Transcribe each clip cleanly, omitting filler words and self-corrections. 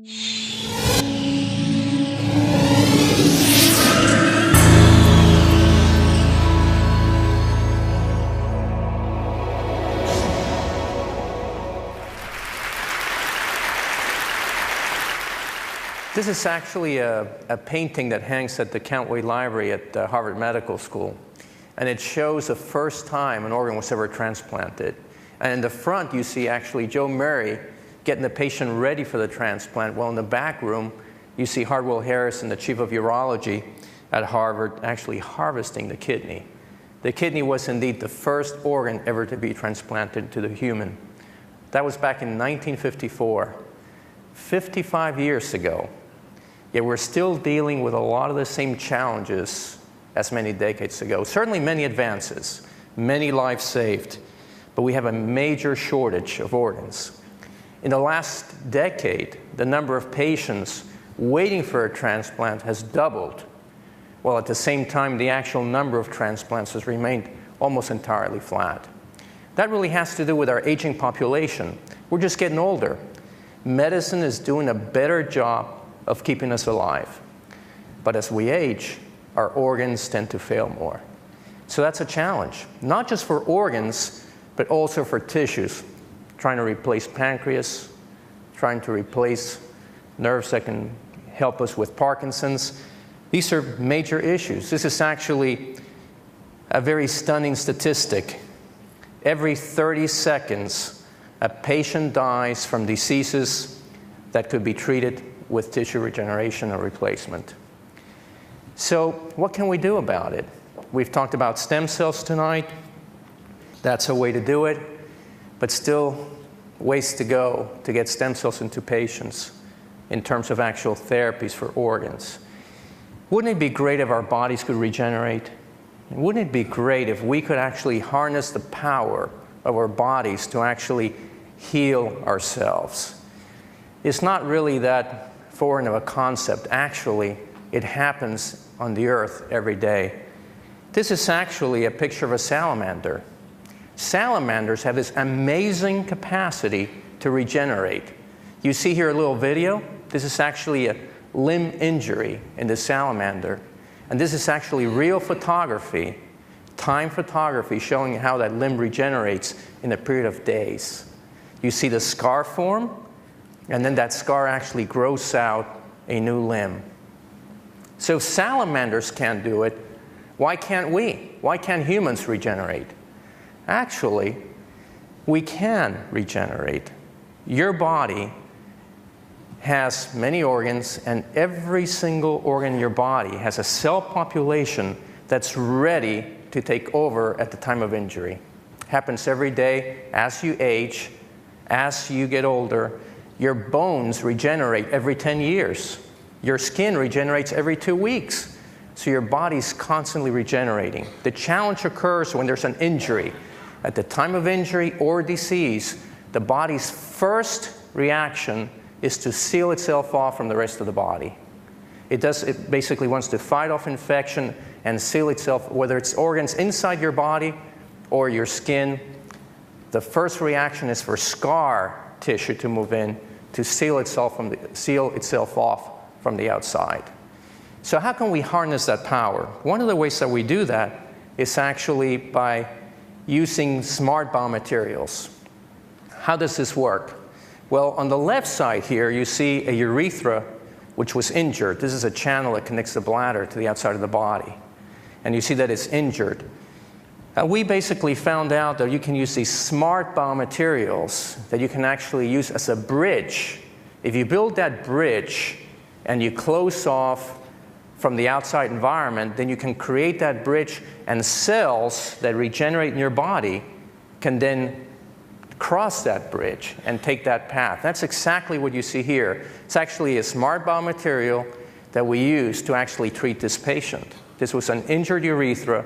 This is actually a painting that hangs at the Countway Library at Harvard Medical School. And it shows the first time an organ was ever transplanted. And in the front, you see actually Joe Murray getting the patient ready for the transplant, while in the back room, you see Hartwell Harrison, the chief of urology at Harvard, actually harvesting the kidney. The kidney was indeed the first organ ever to be transplanted to the human. That was back in 1954, 55 years ago. Yet we're still dealing with a lot of the same challenges as many decades ago. Certainly many advances, many lives saved, but we have a major shortage of organs. In the last decade, the number of patients waiting for a transplant has doubled, while at the same time the actual number of transplants has remained almost entirely flat. That really has to do with our aging population. We're just getting older. Medicine is doing a better job of keeping us alive. But as we age, our organs tend to fail more. So that's a challenge, not just for organs, but also for tissues. Trying to replace pancreas, trying to replace nerves that can help us with Parkinson's. These are major issues. This is actually a very stunning statistic. Every 30 seconds, a patient dies from diseases that could be treated with tissue regeneration or replacement. So what can we do about it? We've talked about stem cells tonight. That's a way to do it, but still ways to go to get stem cells into patients in terms of actual therapies for organs. Wouldn't it be great if our bodies could regenerate? Wouldn't it be great if we could actually harness the power of our bodies to actually heal ourselves? It's not really that foreign of a concept. Actually, it happens on the earth every day. This is actually a picture of a salamander. Salamanders have this amazing capacity to regenerate. You see here a little video. This is actually a limb injury in the salamander. And this is actually real photography, time photography, showing how that limb regenerates in a period of days. You see the scar form, and then that scar actually grows out a new limb. So if salamanders can't do it, why can't we? Why can't humans regenerate? Actually, we can regenerate. Your body has many organs, and every single organ in your body has a cell population that's ready to take over at the time of injury. Happens every day as you age, as you get older. Your bones regenerate every 10 years. Your skin regenerates every 2 weeks. So your body's constantly regenerating. The challenge occurs when there's an injury. At the time of injury or disease, the body's first reaction is to seal itself off from the rest of the body. It basically wants to fight off infection and seal itself, whether it's organs inside your body or your skin. The first reaction is for scar tissue to move in to seal itself off from the outside. So how can we harness that power? One of the ways that we do that is actually by using smart biomaterials. How does this work? Well, on the left side here, you see a urethra which was injured. This is a channel that connects the bladder to the outside of the body. And you see that it's injured. We basically found out that you can use these smart biomaterials that you can actually use as a bridge. If you build that bridge and you close off from the outside environment, then you can create that bridge, and cells that regenerate in your body can then cross that bridge and take that path. That's exactly what you see here. It's actually a smart biomaterial that we use to actually treat this patient. This was an injured urethra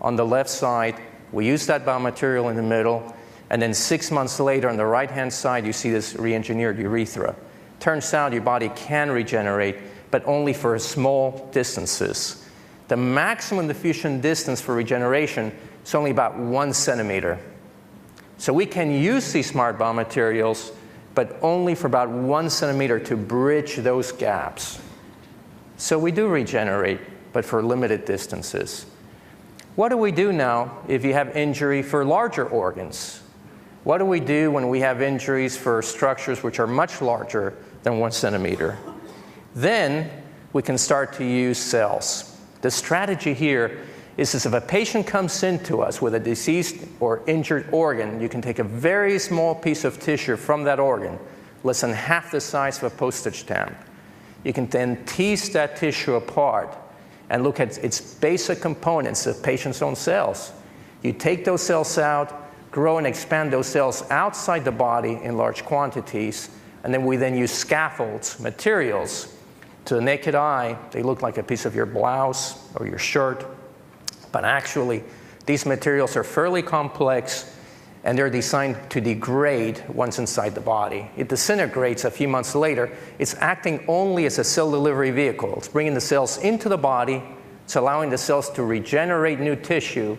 on the left side. We used that biomaterial in the middle, and then 6 months later on the right-hand side, you see this re-engineered urethra. Turns out your body can regenerate, but only for small distances. The maximum diffusion distance for regeneration is only about 1 centimeter. So we can use these smart biomaterials but only for about 1 centimeter to bridge those gaps. So we do regenerate, but for limited distances. What do we do now if you have injury for larger organs? What do we do when we have injuries for structures which are much larger than 1 centimeter? Then we can start to use cells. The strategy here is if a patient comes into us with a diseased or injured organ, you can take a very small piece of tissue from that organ, less than half the size of a postage stamp. You can then tease that tissue apart and look at its basic components, the patient's own cells. You take those cells out, grow and expand those cells outside the body in large quantities, and then we then use scaffolds, materials. To the naked eye, they look like a piece of your blouse or your shirt. But actually, these materials are fairly complex, and they're designed to degrade once inside the body. It disintegrates a few months later. It's acting only as a cell delivery vehicle. It's bringing the cells into the body. It's allowing the cells to regenerate new tissue.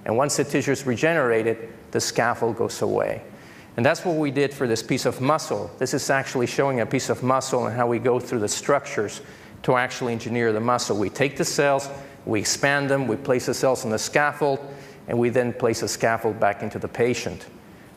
And once the tissue is regenerated, the scaffold goes away. And that's what we did for this piece of muscle. This is actually showing a piece of muscle and how we go through the structures to actually engineer the muscle. We take the cells, we expand them, we place the cells on the scaffold, and we then place the scaffold back into the patient.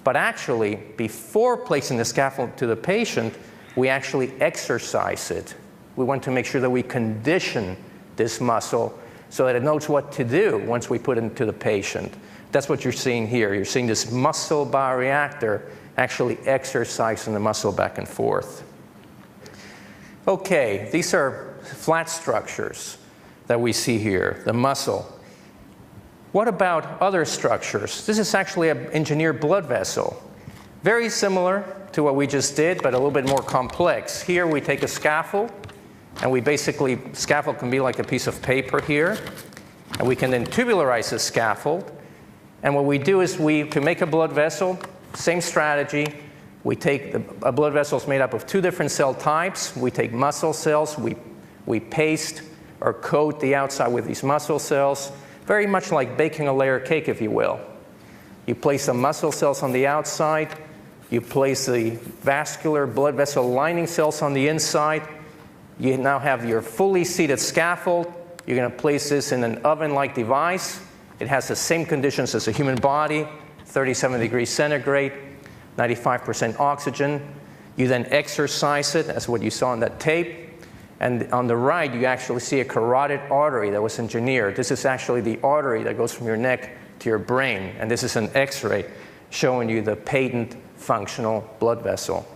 But actually, before placing the scaffold to the patient, we actually exercise it. We want to make sure that we condition this muscle so that it knows what to do once we put it into the patient. That's what you're seeing here. You're seeing this muscle bioreactor actually exercising the muscle back and forth. Okay, these are flat structures that we see here, the muscle. What about other structures? This is actually an engineered blood vessel. Very similar to what we just did, but a little bit more complex. Here we take a scaffold, and we basically, scaffold can be like a piece of paper here, and we can then tubularize the scaffold. And what we do is to make a blood vessel, same strategy. We take a blood vessel is made up of 2 different cell types. We take muscle cells, we paste or coat the outside with these muscle cells, very much like baking a layer cake, if you will. You place the muscle cells on the outside, you place the vascular blood vessel lining cells on the inside. You now have your fully seated scaffold. You're going to place this in an oven-like device. It has the same conditions as a human body, 37 degrees centigrade, 95% oxygen. You then exercise it, as what you saw on that tape. And on the right, you actually see a carotid artery that was engineered. This is actually the artery that goes from your neck to your brain. And this is an X-ray showing you the patent functional blood vessel.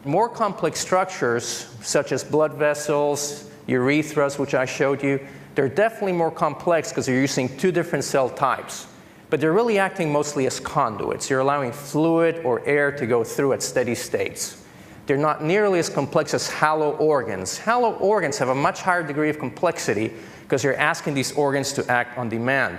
More complex structures, such as blood vessels, urethras, which I showed you, they're definitely more complex because you're using 2 different cell types. But they're really acting mostly as conduits. You're allowing fluid or air to go through at steady states. They're not nearly as complex as hollow organs. Hollow organs have a much higher degree of complexity because you're asking these organs to act on demand.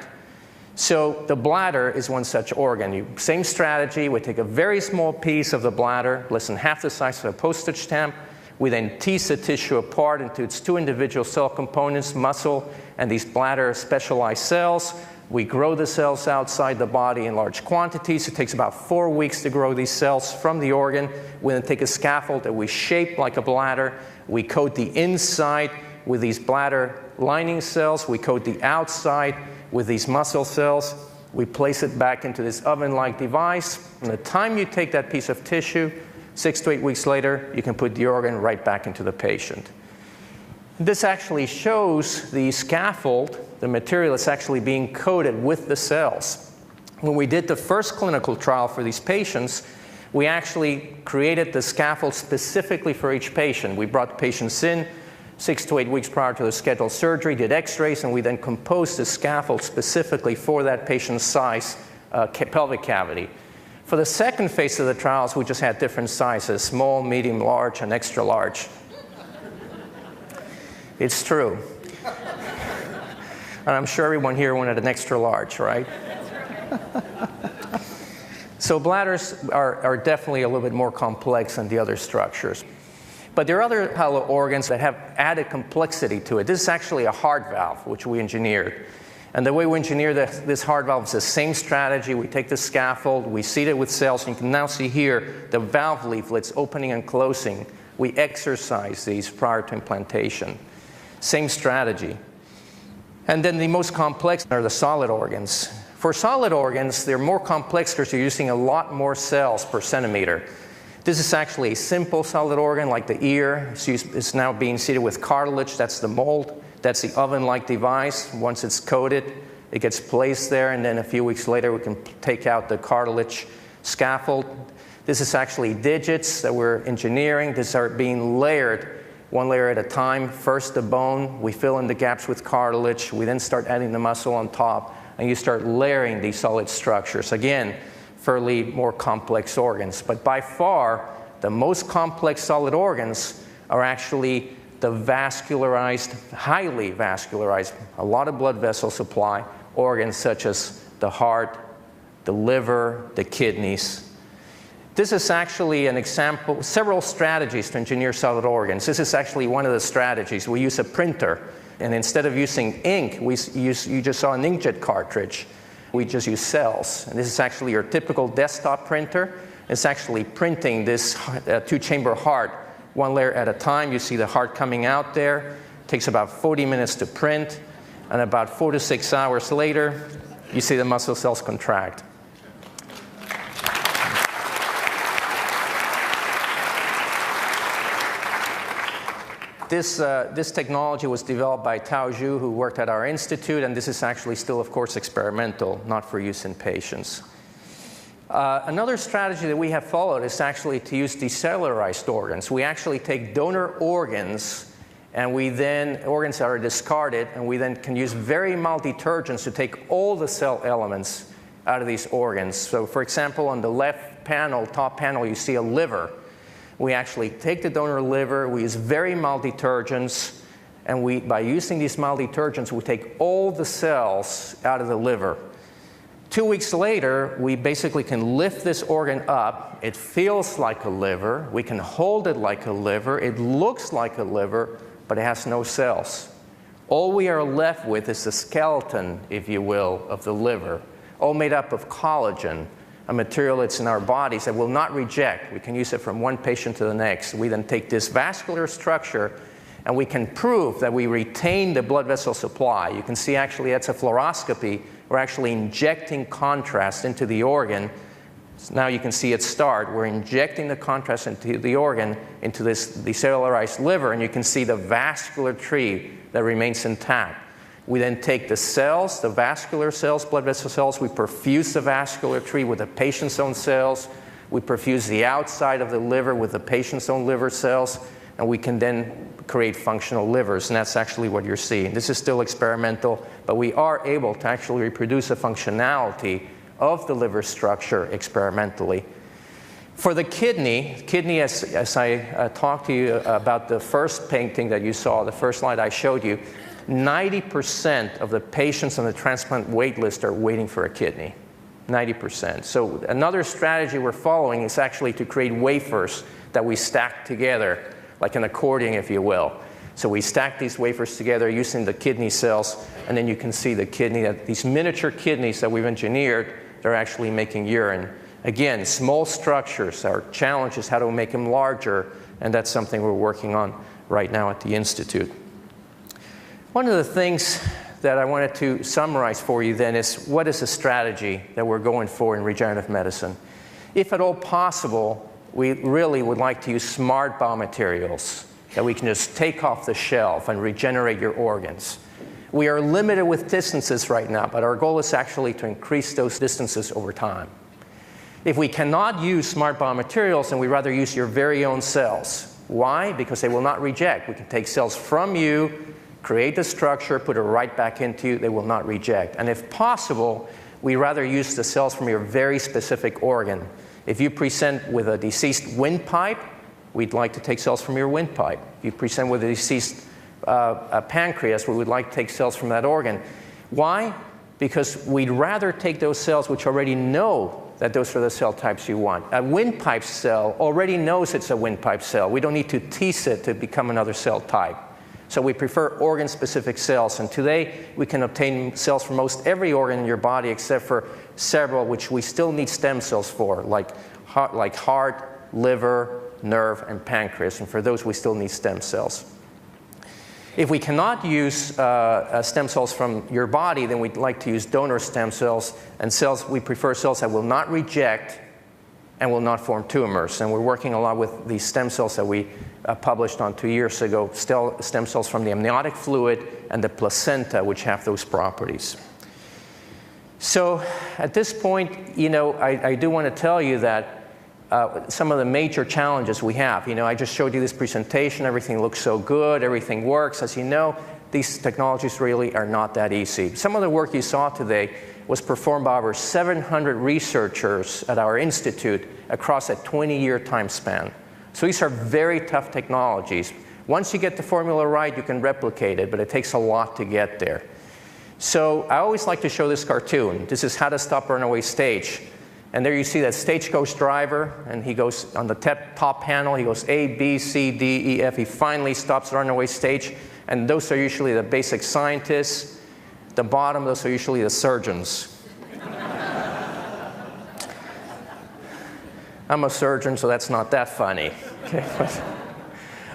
So the bladder is one such organ. Same strategy. We take a very small piece of the bladder, less than half the size of a postage stamp. We then tease the tissue apart into its 2 individual cell components, muscle and these bladder specialized cells. We grow the cells outside the body in large quantities. It takes about 4 weeks to grow these cells from the organ. We then take a scaffold that we shape like a bladder. We coat the inside with these bladder lining cells. We coat the outside with these muscle cells. We place it back into this oven-like device. From the time you take that piece of tissue, 6 to 8 weeks later, you can put the organ right back into the patient. This actually shows the scaffold, the material that's actually being coated with the cells. When we did the first clinical trial for these patients, we actually created the scaffold specifically for each patient. We brought the patients in 6 to 8 weeks prior to the scheduled surgery, did x-rays, and we then composed the scaffold specifically for that patient's size pelvic cavity. For the second phase of the trials, we just had different sizes, small, medium, large, and extra large. It's true. And I'm sure everyone here wanted an extra large, right? So bladders are definitely a little bit more complex than the other structures. But there are other hollow organs that have added complexity to it. This is actually a heart valve, which we engineered. And the way we engineer this heart valve is the same strategy. We take the scaffold, we seat it with cells, and you can now see here the valve leaflets opening and closing. We exercise these prior to implantation. Same strategy. And then the most complex are the solid organs. For solid organs, they're more complex because you're using a lot more cells per centimeter. This is actually a simple solid organ like the ear. It's now being seated with cartilage. That's the mold. That's the oven-like device. Once it's coated, it gets placed there, and then a few weeks later we can take out the cartilage scaffold. This is actually digits that we're engineering. These are being layered, one layer at a time. First the bone, we fill in the gaps with cartilage, we then start adding the muscle on top, and you start layering these solid structures. Again, fairly more complex organs. But by far, the most complex solid organs are actually the vascularized, highly vascularized, a lot of blood vessel supply organs such as the heart, the liver, the kidneys. This is actually an example, several strategies to engineer solid organs. This is actually one of the strategies. We use a printer, and instead of using ink, you just saw an inkjet cartridge. We just use cells. And this is actually your typical desktop printer. It's actually printing this two-chamber heart one layer at a time. You see the heart coming out there. It takes about 40 minutes to print, and about 4 to 6 hours later, you see the muscle cells contract. This technology was developed by Tao Zhu, who worked at our institute, and this is actually still, of course, experimental, not for use in patients. Another strategy that we have followed is actually to use decellularized organs. We actually take donor organs, and organs that are discarded, and we then can use very mild detergents to take all the cell elements out of these organs. So, for example, on the left panel, top panel, you see a liver. We actually take the donor liver, we use very mild detergents, and by using these mild detergents, we take all the cells out of the liver. 2 weeks later, we basically can lift this organ up. It feels like a liver. We can hold it like a liver. It looks like a liver, but it has no cells. All we are left with is the skeleton, if you will, of the liver, all made up of collagen, a material that's in our bodies that will not reject. We can use it from one patient to the next. We then take this vascular structure, and we can prove that we retain the blood vessel supply. You can see actually that's a fluoroscopy. We're actually injecting contrast into the organ. So now you can see it start. We're injecting the contrast into the organ, into this decellularized liver, and you can see the vascular tree that remains intact. We then take the cells, the vascular cells, blood vessel cells, we perfuse the vascular tree with the patient's own cells. We perfuse the outside of the liver with the patient's own liver cells, and we can then create functional livers, and that's actually what you're seeing. This is still experimental, but we are able to actually reproduce the functionality of the liver structure experimentally. For the kidney, as I talked to you about the first painting that you saw, the first slide I showed you, 90% of the patients on the transplant wait list are waiting for a kidney. 90%. So another strategy we're following is actually to create wafers that we stack together, like an accordion, if you will. So we stack these wafers together using the kidney cells, and then you can see the kidney, these miniature kidneys that we've engineered, they're actually making urine. Again, small structures. Our challenge is how to make them larger, and that's something we're working on right now at the Institute. One of the things that I wanted to summarize for you then is what is the strategy that we're going for in regenerative medicine? If at all possible, we really would like to use smart biomaterials that we can just take off the shelf and regenerate your organs. We are limited with distances right now, but our goal is actually to increase those distances over time. If we cannot use smart biomaterials, then we rather use your very own cells. Why? Because they will not reject. We can take cells from you, create the structure, put it right back into you, they will not reject. And if possible, we rather use the cells from your very specific organ. If you present with a deceased windpipe, we'd like to take cells from your windpipe. If you present with a deceased pancreas, we would like to take cells from that organ. Why? Because we'd rather take those cells which already know that those are the cell types you want. A windpipe cell already knows it's a windpipe cell. We don't need to tease it to become another cell type. So we prefer organ-specific cells, and today we can obtain cells from most every organ in your body except for several which we still need stem cells for, like heart, liver, nerve, and pancreas, and for those we still need stem cells. If we cannot use stem cells from your body, then we'd like to use donor stem cells, and we prefer cells that will not reject and will not form tumors. And we're working a lot with these stem cells that we published on 2 years ago, stem cells from the amniotic fluid and the placenta, which have those properties. So at this point, I do want to tell you that some of the major challenges we have. I just showed you this presentation. Everything looks so good. Everything works. As you know, these technologies really are not that easy. Some of the work you saw today was performed by over 700 researchers at our institute across a 20-year time span. So these are very tough technologies. Once you get the formula right, you can replicate it, but it takes a lot to get there. So I always like to show this cartoon. This is how to stop runaway stage. And there you see that stagecoach driver, and he goes on the top panel, he goes A, B, C, D, E, F. He finally stops the runaway stage, and those are usually the basic scientists. The bottom, those are usually the surgeons. I'm a surgeon, so that's not that funny. Okay?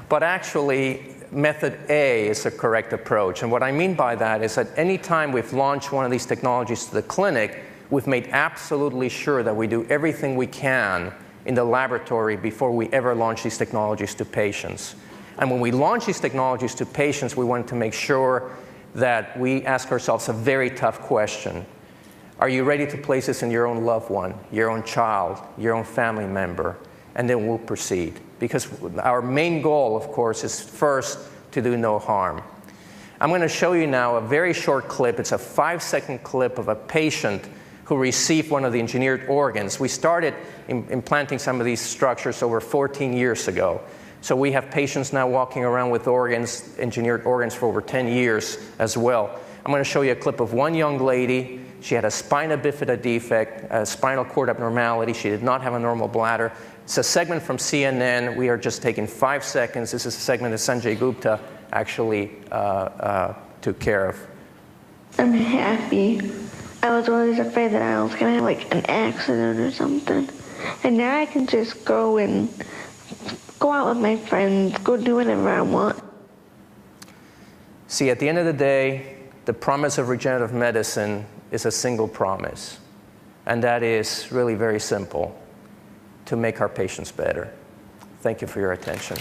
But actually, method A is the correct approach. And what I mean by that is that any time we've launched one of these technologies to the clinic, we've made absolutely sure that we do everything we can in the laboratory before we ever launch these technologies to patients. And when we launch these technologies to patients, we want to make sure that we ask ourselves a very tough question. Are you ready to place this in your own loved one, your own child, your own family member? And then we'll proceed. Because our main goal, of course, is first to do no harm. I'm going to show you now a very short clip. It's a 5-second clip of a patient who received one of the engineered organs. We started implanting some of these structures over 14 years ago. So we have patients now walking around with organs, engineered organs, for over 10 years as well. I'm going to show you a clip of one young lady. She had a spina bifida defect, a spinal cord abnormality. She did not have a normal bladder. It's a segment from CNN. We are just taking 5 seconds. This is a segment that Sanjay Gupta actually took care of. I'm happy. I was always afraid that I was going to have like an accident or something. And now I can just go out with my friends, go do whatever I want. See, at the end of the day, the promise of regenerative medicine is a single promise. And that is really very simple: to make our patients better. Thank you for your attention.